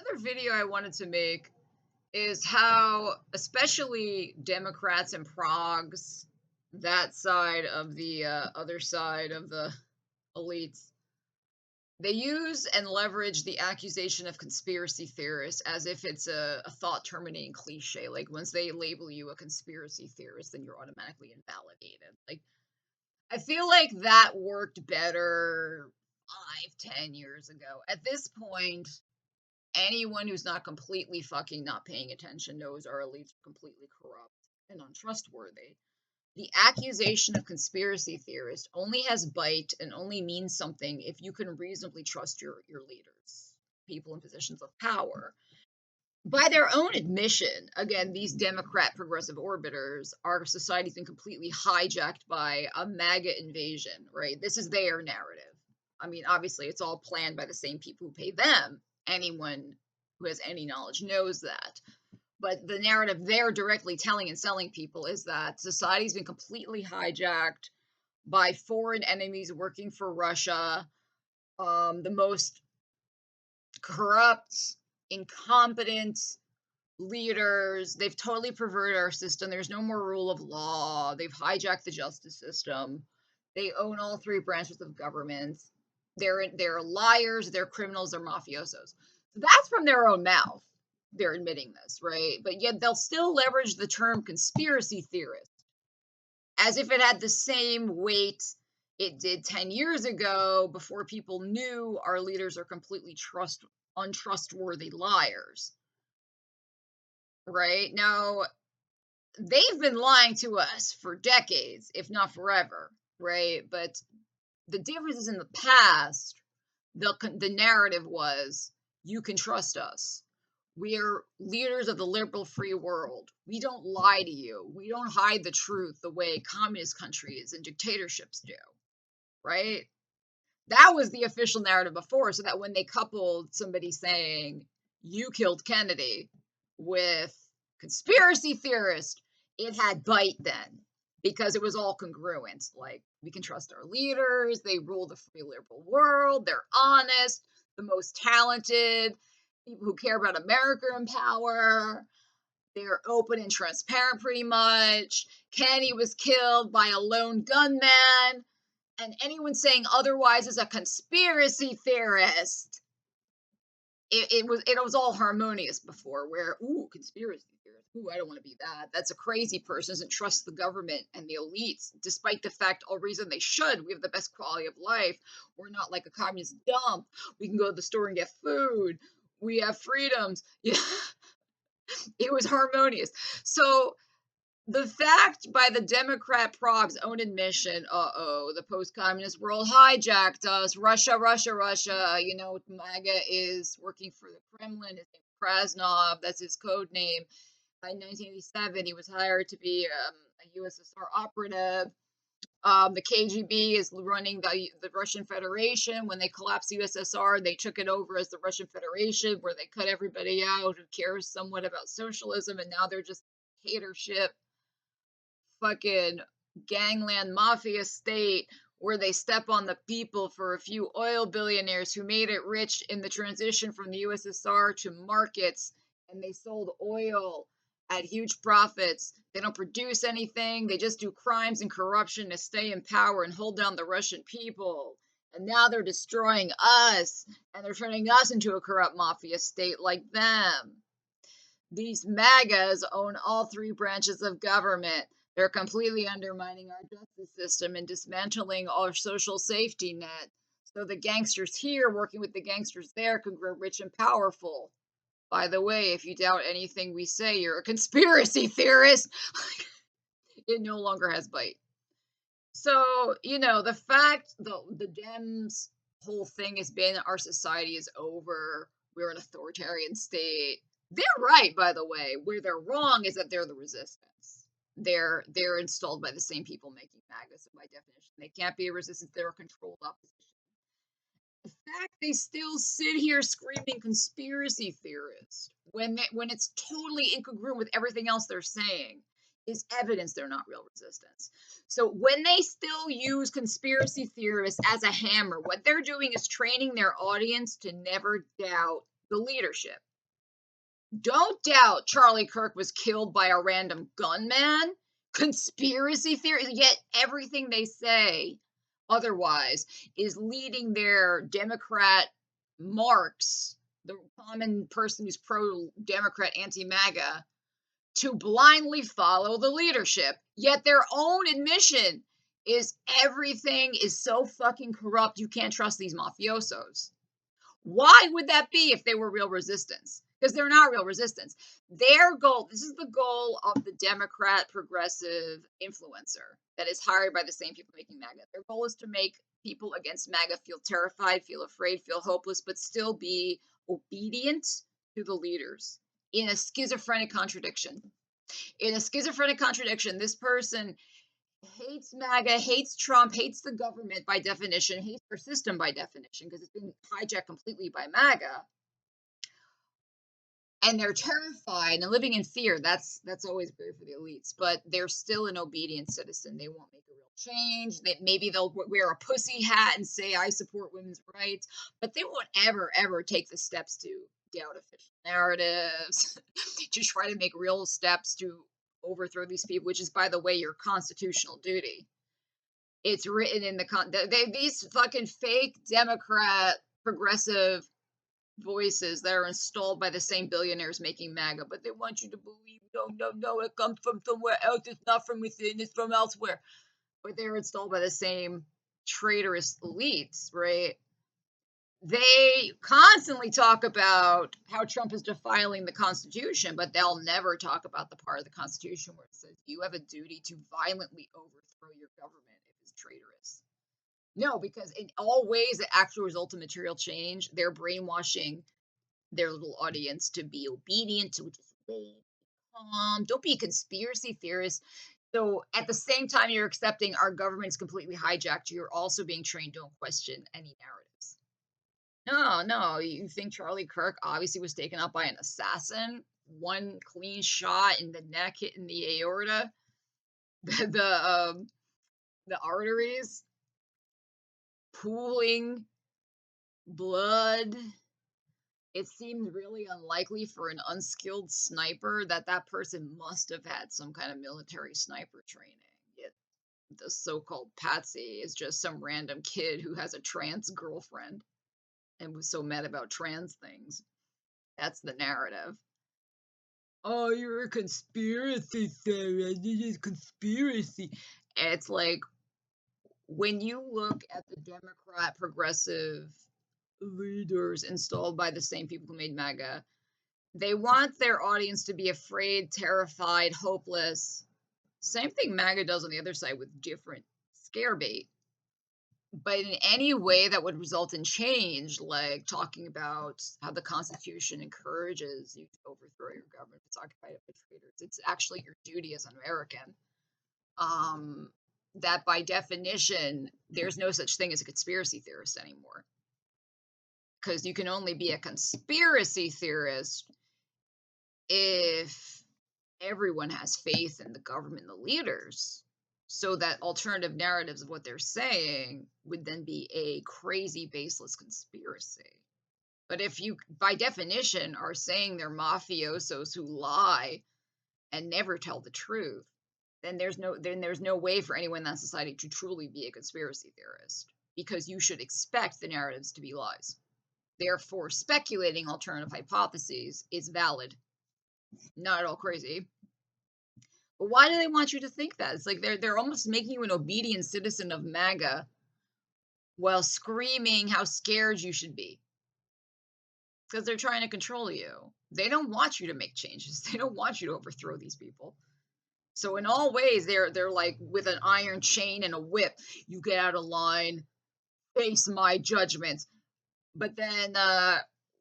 Another video I wanted to make is how, especially Democrats and progs, that side of the other side of the elites, they use and leverage the accusation of conspiracy theorists as if it's a thought terminating cliche. Like, once they label you a conspiracy theorist, then you're automatically invalidated. Like, I feel like that worked better 5, 10 years ago. At this point, anyone who's not completely fucking not paying attention knows our elites are completely corrupt and untrustworthy. The accusation of conspiracy theorists only has bite and only means something if you can reasonably trust your leaders, people in positions of power. By their own admission, again, these Democrat progressive orbiters, our society's been completely hijacked by a MAGA invasion, right? This is their narrative. I mean, obviously, it's all planned by the same people who pay them. Anyone who has any knowledge knows that. But the narrative they're directly telling and selling people is that society's been completely hijacked by foreign enemies working for Russia, the most corrupt, incompetent leaders. They've totally perverted our system. There's no more rule of law. They've hijacked the justice system. They own all three branches of government. They're liars, they're criminals, they're mafiosos. That's from their own mouth. They're admitting this, right? But yet they'll still leverage the term conspiracy theorist as if it had the same weight it did 10 years ago, before people knew our leaders are completely untrustworthy liars. Right? Now, they've been lying to us for decades, if not forever, right? But the difference is, in the past, the narrative was, you can trust us. We're leaders of the liberal free world. We don't lie to you. We don't hide the truth the way communist countries and dictatorships do, right? That was the official narrative before, so that when they coupled somebody saying, you killed Kennedy, with conspiracy theorist, it had bite then, because it was all congruent. Like, we can trust our leaders, they rule the free liberal world, they're honest, the most talented, people who care about America in power, they're open and transparent pretty much. Kennedy was killed by a lone gunman, and anyone saying otherwise is a conspiracy theorist. It was all harmonious before, where, ooh, conspiracy theorist, ooh, I don't want to be that. That's a crazy person, doesn't trust the government and the elites, despite the fact, all reason they should. We have the best quality of life. We're not like a communist dump. We can go to the store and get food. We have freedoms. Yeah, it was harmonious. So the fact, by the Democrat prog's own admission, the post-communist world hijacked us, Russia, Russia, Russia, MAGA is working for the Kremlin, his name is Krasnov, that's his code name. In 1987, he was hired to be a USSR operative. The KGB is running the Russian Federation. When they collapsed the USSR, they took it over as the Russian Federation, where they cut everybody out who cares somewhat about socialism, and now they're just dictatorship, fucking gangland mafia state, where they step on the people for a few oil billionaires who made it rich in the transition from the USSR to markets, and they sold oil at huge profits. They don't produce anything, they just do crimes and corruption to stay in power and hold down the Russian people. And now they're destroying us, and they're turning us into a corrupt mafia state like them. These MAGAs own all three branches of government. They're completely undermining our justice system and dismantling our social safety net. So the gangsters here working with the gangsters there can grow rich and powerful. By the way, if you doubt anything we say, you're a conspiracy theorist. It no longer has bite. So, the fact the Dems' whole thing has been, our society is over, we're an authoritarian state. They're right, by the way. Where they're wrong is that they're the resistance. They're installed by the same people making MAGA, so by definition, they can't be a resistance, they're a controlled opposition. The fact they still sit here screaming conspiracy theorist when it's totally incongruent with everything else they're saying is evidence they're not real resistance. So when they still use conspiracy theorists as a hammer, what they're doing is training their audience to never doubt the leadership. Don't doubt Charlie Kirk was killed by a random gunman. Conspiracy theory, yet everything they say otherwise is leading their Democrat marks, the common person who's pro Democrat, anti MAGA, to blindly follow the leadership. Yet their own admission is everything is so fucking corrupt, you can't trust these mafiosos. Why would that be if they were real resistance? Because they're not real resistance. Their goal, this is the goal of the Democrat progressive influencer that is hired by the same people making MAGA. Their goal is to make people against MAGA feel terrified, feel afraid, feel hopeless, but still be obedient to the leaders in a schizophrenic contradiction. In a schizophrenic contradiction, this person hates MAGA, hates Trump, hates the government by definition, hates our system by definition, because it's been hijacked completely by MAGA. And they're terrified and living in fear. That's always great for the elites, but they're still an obedient citizen. They won't make a real change. Maybe they'll wear a pussy hat and say I support women's rights, but they won't ever take the steps to doubt official narratives, to try to make real steps to overthrow these people, which is, by the way, your constitutional duty. It's written in these fucking fake Democrat progressive voices that are installed by the same billionaires making MAGA, but they want you to believe, no, it comes from somewhere else. It's not from within, it's from elsewhere. But they're installed by the same traitorous elites, right? They constantly talk about how Trump is defiling the Constitution, but they'll never talk about the part of the Constitution where it says you have a duty to violently overthrow your government if it's traitorous. No, because in all ways that actually result in material change, they're brainwashing their little audience to be obedient, to disobey, calm. Don't be a conspiracy theorist. So at the same time you're accepting our government's completely hijacked, you're also being trained don't question any narratives. No, you think Charlie Kirk obviously was taken out by an assassin? One clean shot in the neck hitting the aorta, the the arteries, pooling blood. It seems really unlikely for an unskilled sniper that person must have had some kind of military sniper training. Yet the so-called patsy is just some random kid who has a trans girlfriend and was so mad about trans things. That's the narrative. Oh, you're a conspiracy theorist. This is conspiracy. It's like when you look at the Democrat progressive leaders installed by the same people who made MAGA, they want their audience to be afraid, terrified, hopeless. Same thing MAGA does on the other side with different scare bait. But in any way that would result in change, like talking about how the Constitution encourages you to overthrow your government, it's occupied by traitors. It's actually your duty as an American. That by definition, there's no such thing as a conspiracy theorist anymore. Because you can only be a conspiracy theorist if everyone has faith in the government and the leaders, so that alternative narratives of what they're saying would then be a crazy baseless conspiracy. But if you by definition are saying they're mafiosos who lie and never tell the truth, then there's no way for anyone in that society to truly be a conspiracy theorist, because you should expect the narratives to be lies. Therefore, speculating alternative hypotheses is valid, not at all crazy. But why do they want you to think that? It's like they're almost making you an obedient citizen of MAGA while screaming how scared you should be. Because they're trying to control you. They don't want you to make changes. They don't want you to overthrow these people. So in all ways, they're like with an iron chain and a whip. You get out of line, face my judgments. But then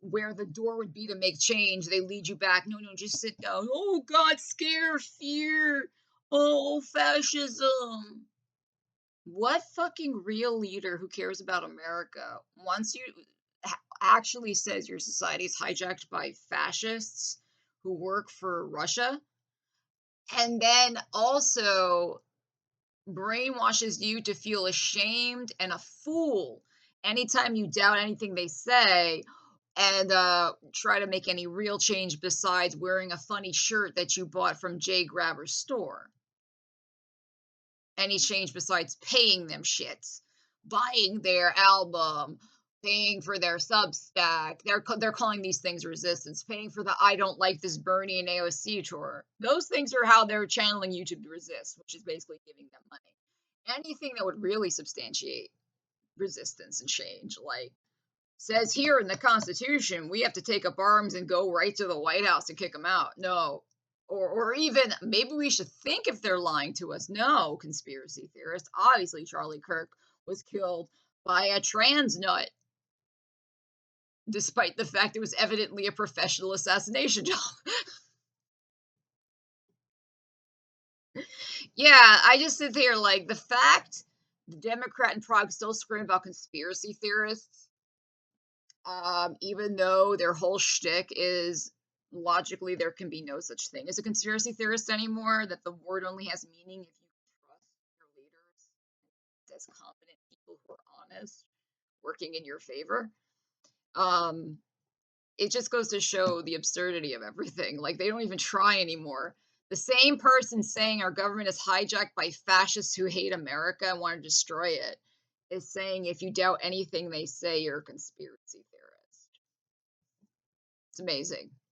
where the door would be to make change, they lead you back. No, just sit down. Oh, God, scare, fear. Oh, fascism. What fucking real leader who cares about America once you actually says your society is hijacked by fascists who work for Russia, and then also brainwashes you to feel ashamed and a fool anytime you doubt anything they say, and try to make any real change besides wearing a funny shirt that you bought from Jay Grabber's store. Any change besides paying them shits, buying their album, paying for their Substack. They're calling these things resistance. Paying for the I don't like this Bernie and AOC tour. Those things are how they're channeling you to resist, which is basically giving them money. Anything that would really substantiate resistance and change, like says here in the Constitution, we have to take up arms and go right to the White House and kick them out. No. Or even maybe we should think if they're lying to us. No, conspiracy theorists. Obviously, Charlie Kirk was killed by a trans nut, despite the fact it was evidently a professional assassination job. Yeah, I just sit there like the fact the Democrat and Prague still scream about conspiracy theorists, even though their whole shtick is logically there can be no such thing as a conspiracy theorist anymore, that the word only has meaning if you trust your leaders as competent people who are honest, working in your favor. Um, it just goes to show the absurdity of everything. Like, they don't even try anymore. The same person saying our government is hijacked by fascists who hate America and want to destroy it is saying if you doubt anything they say, you're a conspiracy theorist. It's amazing.